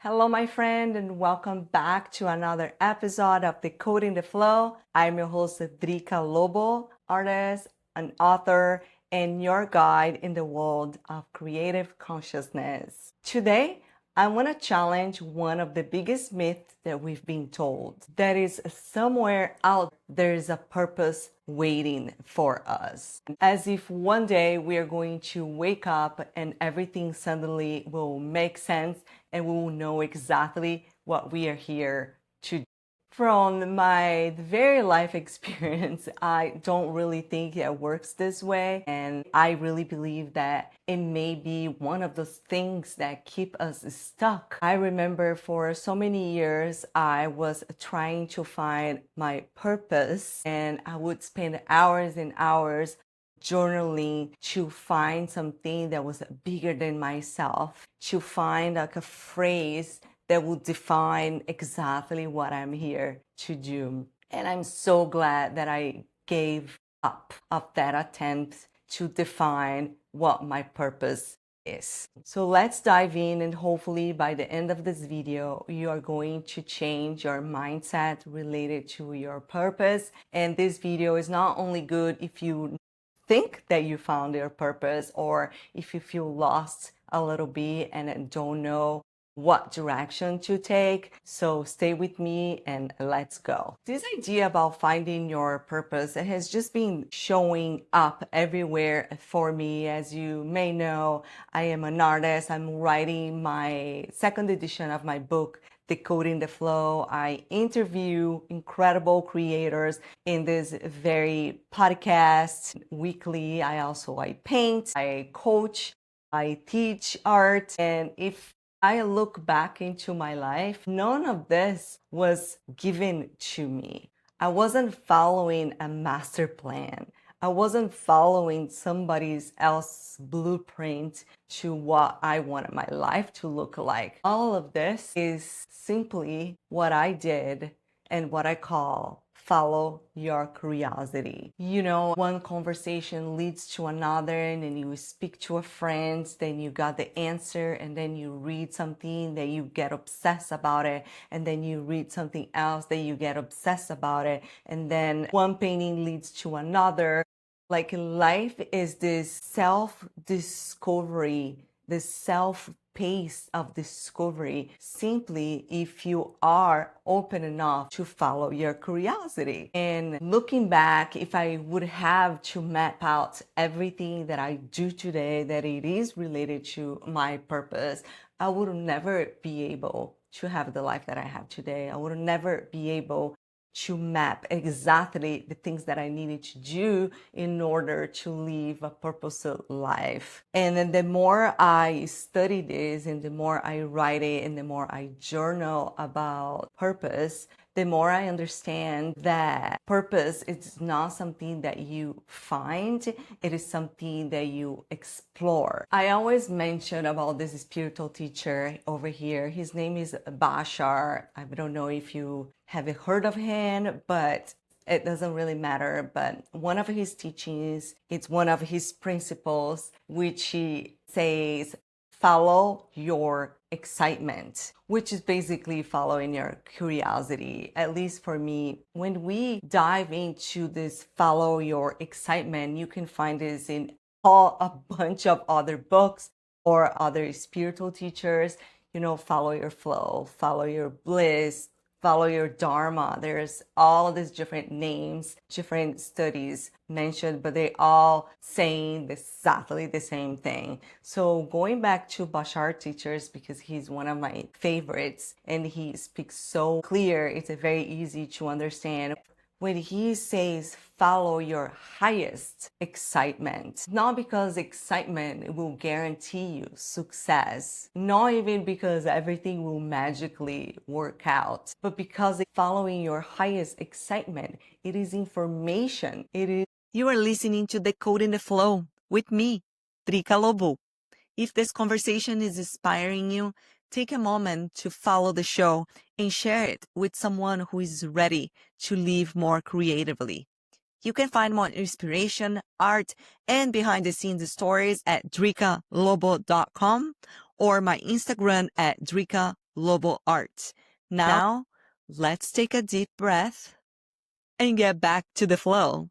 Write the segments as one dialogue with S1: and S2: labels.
S1: Hello, my friend, and welcome back to another episode of Decoding the Flow. I'm your host, Drica Lobo, artist, an author, and your guide in the world of creative consciousness. Today, I want to challenge one of the biggest myths that we've been told. That is, somewhere out there is a purpose waiting for us. As if one day we are going to wake up and everything suddenly will make sense and we will know exactly what we are here to do. From my very life experience, I don't really think it works this way. And I really believe that it may be one of those things that keep us stuck. I remember for so many years, I was trying to find my purpose, and I would spend hours and hours journaling to find something that was bigger than myself, to find like a phrase that will define exactly what I'm here to do. And I'm so glad that I gave up of that attempt to define what my purpose is. So let's dive in, and hopefully by the end of this video, you are going to change your mindset related to your purpose. And this video is not only good if you think that you found your purpose, or if you feel lost a little bit and don't know what direction to take. So stay with me and let's go. This idea about finding your purpose, it has just been showing up everywhere for me. As you may know, I am an artist. I'm writing my second edition of my book, Decoding the Flow. I interview incredible creators in this very podcast weekly. I paint, I coach, I teach art. And if I look back into my life, none of this was given to me. I wasn't following a master plan. I wasn't following somebody else's blueprint to what I wanted my life to look like. All of this is simply what I did and what I call follow your curiosity. You know, one conversation leads to another, and then you speak to a friend, then you got the answer, and then you read something that you get obsessed about it, and then you read something else that you get obsessed about it, and then one painting leads to another. Like, life is this self-discovery, this self-pace of discovery, simply if you are open enough to follow your curiosity. And looking back, if I would have to map out everything that I do today, that it is related to my purpose, I would never be able to have the life that I have today. I would never be able to map exactly the things that I needed to do in order to live a purposeful life. And then the more I study this, and the more I write it, and the more I journal about purpose, the more I understand that purpose is not something that you find, it is something that you explore. I always mention about this spiritual teacher over here. His name is Bashar. I don't know if you have heard of him, but it doesn't really matter. But one of his teachings, it's one of his principles, which he says, follow your excitement, which is basically following your curiosity. At least for me, when we dive into this follow your excitement, you can find this in a bunch of other books or other spiritual teachers. You know, follow your flow, follow your bliss, follow your dharma. There's all these different names, different studies mentioned, but they all saying exactly the same thing. So going back to Bashar teachers, because he's one of my favorites and he speaks so clear, it's very easy to understand. When he says follow your highest excitement, not because excitement will guarantee you success, not even because everything will magically work out, but because following your highest excitement, it is information.
S2: You are listening to Decoding the Flow with me, Drica Lobo. If this conversation is inspiring you, take a moment to follow the show and share it with someone who is ready to live more creatively. You can find more inspiration, art, and behind-the-scenes stories at dricalobo.com or my Instagram at Drica Lobo art. Now, let's take a deep breath and get back to the flow.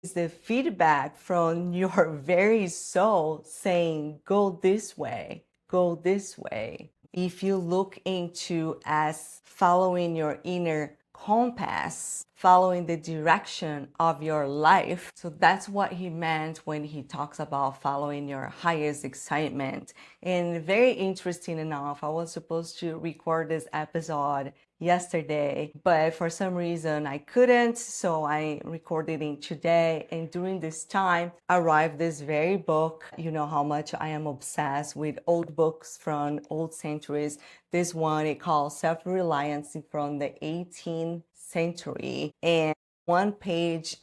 S1: It's the feedback from your very soul saying, go this way, go this way. If you look into as following your inner compass, following the direction of your life. So that's what he meant when he talks about following your highest excitement. And very interesting enough, I was supposed to record this episode yesterday, but for some reason I couldn't, so I recorded it today. And during this time arrived this very book. You know how much I am obsessed with old books from old centuries. This one, it called Self-Reliance from the 18th century, and one page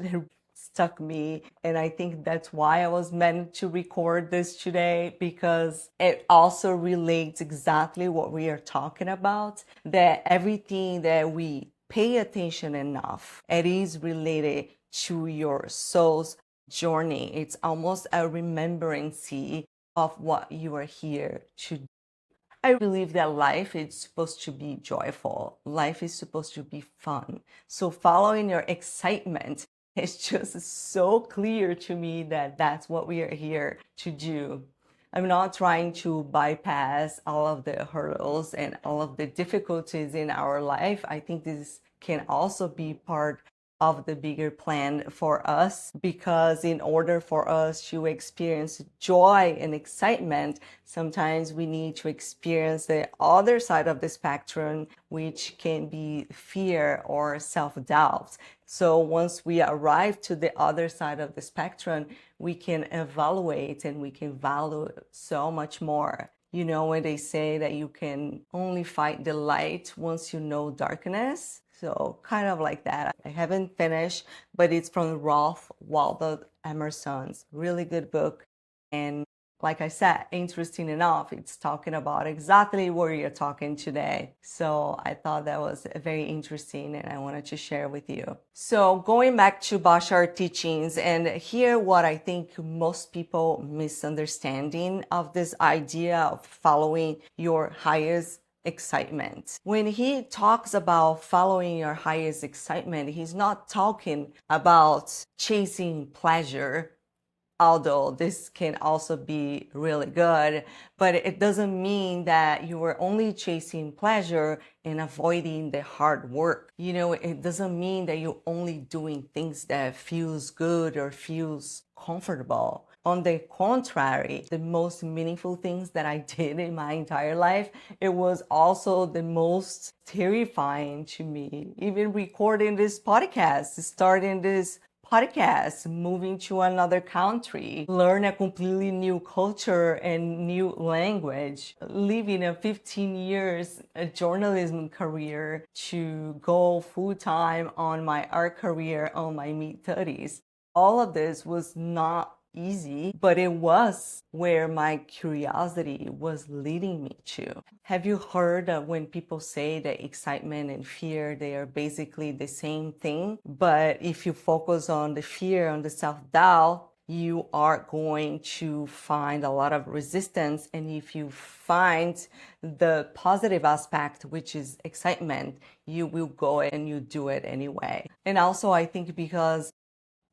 S1: stuck me, and I think that's why I was meant to record this today, because it also relates exactly what we are talking about, that everything that we pay attention enough, it is related to your soul's journey. It's almost a remembrance of what you are here to do. I believe that life is supposed to be joyful. Life is supposed to be fun. So following your excitement is just so clear to me that that's what we are here to do. I'm not trying to bypass all of the hurdles and all of the difficulties in our life. I think this can also be part of the bigger plan for us, because in order for us to experience joy and excitement, sometimes we need to experience the other side of the spectrum, which can be fear or self-doubt. So once we arrive to the other side of the spectrum, we can evaluate and we can value so much more. You know, when they say that you can only fight the light once you know darkness. So kind of like that. I haven't finished, but it's from Ralph Waldo Emerson's really good book. And like I said, interesting enough, it's talking about exactly what you're talking today. So I thought that was very interesting and I wanted to share with you. So going back to Bashar teachings, and here what I think most people misunderstanding of this idea of following your highest excitement. When he talks about following your highest excitement, he's not talking about chasing pleasure, although this can also be really good, but it doesn't mean that you are only chasing pleasure and avoiding the hard work. You know, it doesn't mean that you're only doing things that feels good or feels comfortable. On the contrary, the most meaningful things that I did in my entire life, it was also the most terrifying to me. Even recording this podcast, starting this podcast, moving to another country, learn a completely new culture and new language, living a 15 years journalism career to go full time on my art career on my mid-30s. All of this was not easy, but it was where my curiosity was leading me to. Have you heard that when people say that excitement and fear, they are basically the same thing? But if you focus on the fear, on the self-doubt, you are going to find a lot of resistance. And if you find the positive aspect, which is excitement, you will go and you do it anyway. And also, I think because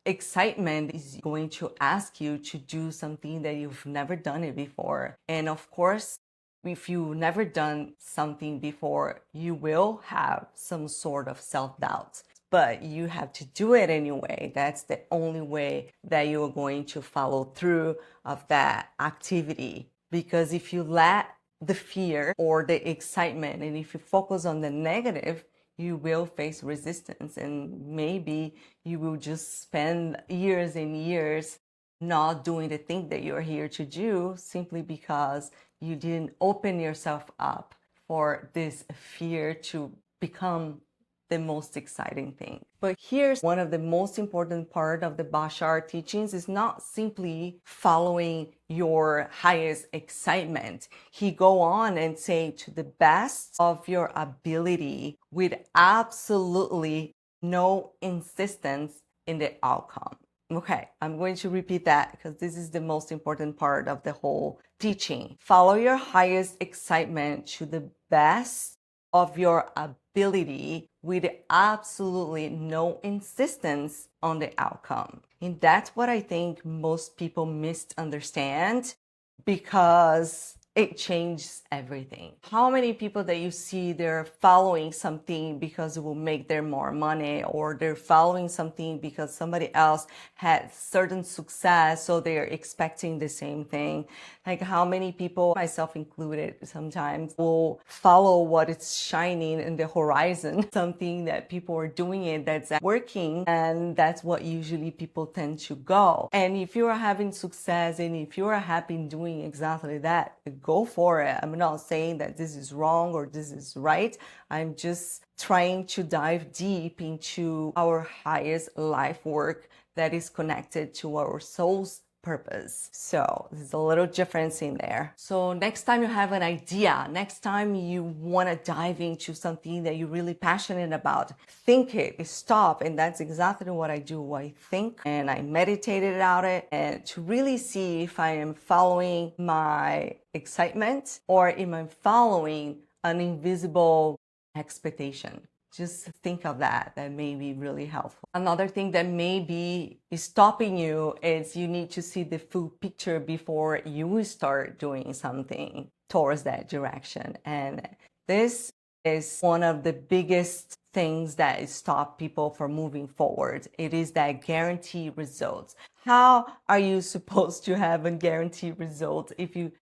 S1: excitement is going to ask you to do something that you've never done it before. And of course, if you've never done something before, you will have some sort of self-doubt, but you have to do it anyway. That's the only way that you're going to follow through of that activity. Because if you let the fear or the excitement, and if you focus on the negative, you will face resistance, and maybe you will just spend years and years not doing the thing that you're here to do, simply because you didn't open yourself up for this fear to become the most exciting thing. But here's one of the most important part of the Bashar teachings is not simply following your highest excitement. He go on and say, to the best of your ability, with absolutely no insistence in the outcome. Okay, I'm going to repeat that because this is the most important part of the whole teaching. Follow your highest excitement to the best of your ability with absolutely no insistence on the outcome. And that's what I think most people misunderstand, because it changes everything. How many people that you see, they're following something because it will make them more money, or they're following something because somebody else had certain success, so they're expecting the same thing. Like how many people, myself included, sometimes will follow what is shining in the horizon, something that people are doing it that's working, and that's what usually people tend to go. And if you are having success and if you are happy doing exactly that, go for it. I'm not saying that this is wrong or this is right. I'm just trying to dive deep into our highest life work that is connected to our soul's purpose. So there's a little difference in there. So next time you have an idea, next time you want to dive into something that you're really passionate about, think it, stop. And that's exactly what I do. I think and I meditated about it, and to really see if I am following my excitement or am I following an invisible expectation. Just think of that. That may be really helpful. Another thing that may be stopping you is you need to see the full picture before you start doing something towards that direction. And this is one of the biggest things that stop people from moving forward. It is that guaranteed results. How are you supposed to have a guaranteed result if you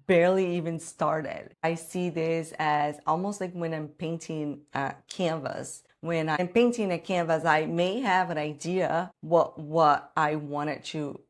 S1: barely even started? I see this as almost like when I'm painting a canvas. When I'm painting a canvas, I may have an idea what I wanted to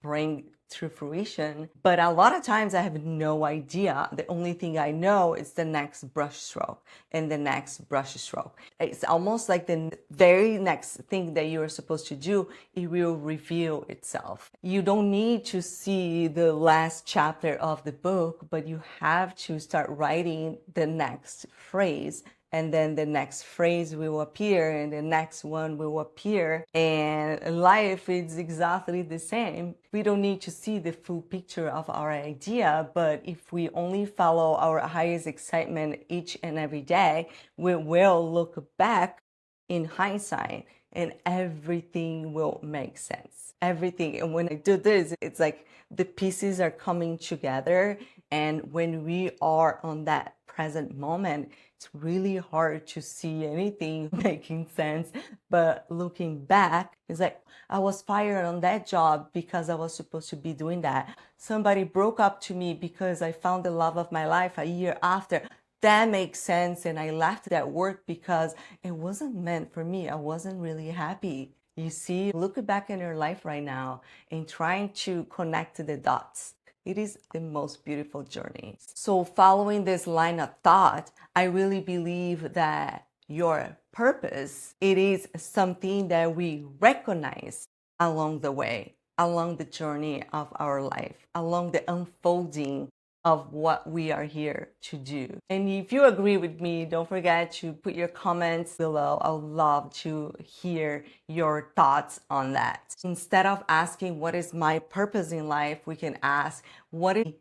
S1: bring to fruition, but a lot of times I have no idea. The only thing I know is the next brush stroke and the next brush stroke. It's almost like the very next thing that you're supposed to do, it will reveal itself. You don't need to see the last chapter of the book, but you have to start writing the next phrase, and then the next phrase will appear and the next one will appear. And life is exactly the same. We don't need to see the full picture of our idea, but if we only follow our highest excitement each and every day, we will look back in hindsight and everything will make sense. Everything. And when I do this, it's like the pieces are coming together. And when we are on that present moment, it's really hard to see anything making sense. But looking back, it's like, I was fired on that job because I was supposed to be doing that. Somebody broke up to me because I found the love of my life a year after. That makes sense. And I left that work because it wasn't meant for me. I wasn't really happy. You see, look back in your life right now and trying to connect the dots. It is the most beautiful journey. So following this line of thought, I really believe that your purpose, it is something that we recognize along the way, along the journey of our life, along the unfolding of what we are here to do. And if you agree with me, don't forget to put your comments below. I would love to hear your thoughts on that. Instead of asking what is my purpose in life, we can ask what it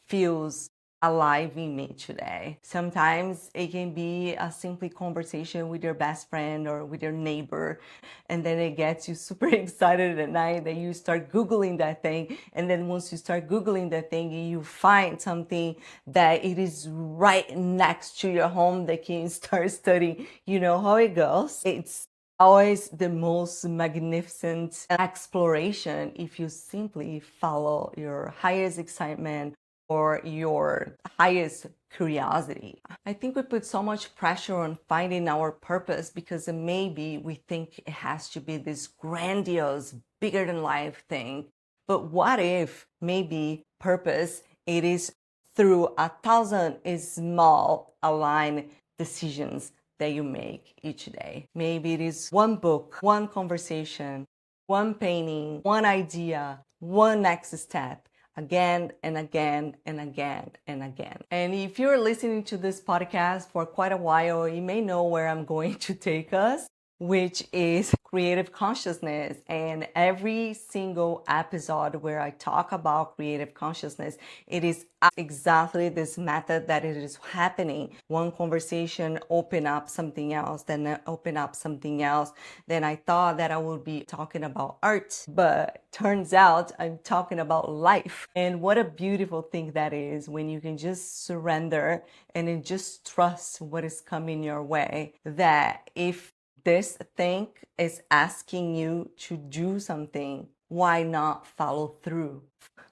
S1: feels alive in me today. Sometimes it can be a simple conversation with your best friend or with your neighbor, and then it gets you super excited at night that you start Googling that thing. And then once you start Googling that thing, you find something that it is right next to your home that you can start studying. You know how it goes. It's always the most magnificent exploration if you simply follow your highest excitement or your highest curiosity. I think we put so much pressure on finding our purpose because maybe we think it has to be this grandiose, bigger than life thing. But what if maybe purpose, it is through 1,000 small aligned decisions that you make each day. Maybe it is one book, one conversation, one painting, one idea, one next step, again and again and again and again. And if you're listening to this podcast for quite a while, you may know where I'm going to take us. which is creative consciousness. And every single episode where I talk about creative consciousness, it is exactly this method that it is happening. One conversation open up something else, then open up something else. Then I thought that I would be talking about art, but turns out I'm talking about life. And what a beautiful thing that is when you can just surrender and then just trust what is coming your way. That if this thing is asking you to do something, why not follow through?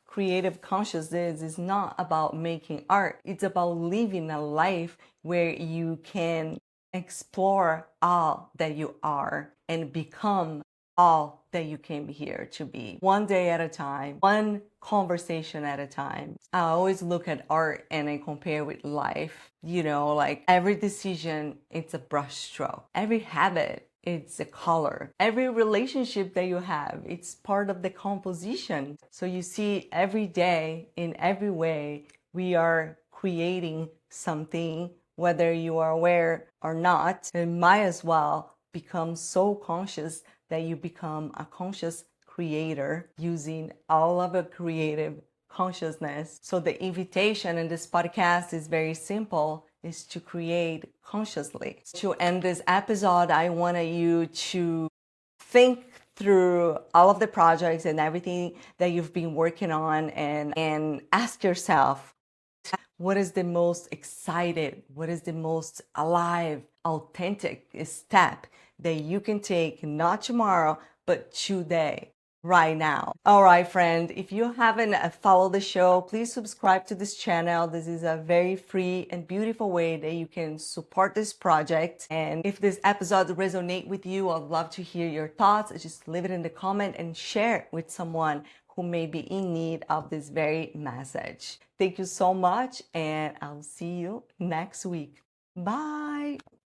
S1: Creative consciousness is not about making art. It's about living a life where you can explore all that you are and become all that you came here to be. One day at a time, one conversation at a time. I always look at art and I compare with life. You know, like every decision, it's a brushstroke. Every habit, it's a color. Every relationship that you have, it's part of the composition. So you see, every day, in every way, we are creating something, whether you are aware or not. It might as well become so conscious that you become a conscious creator using all of a creative consciousness. So the invitation in this podcast is very simple, is to create consciously. To end this episode, I wanted you to think through all of the projects and everything that you've been working on and ask yourself, what is the most excited, what is the most alive, authentic step that you can take, not tomorrow, but today, right now? All right, friend, if you haven't followed the show, please subscribe to this channel. This is a very free and beautiful way that you can support this project. And if this episode resonates with you, I'd love to hear your thoughts. Just leave it in the comment and share it with someone who may be in need of this very message. Thank you so much, and I'll see you next week. Bye.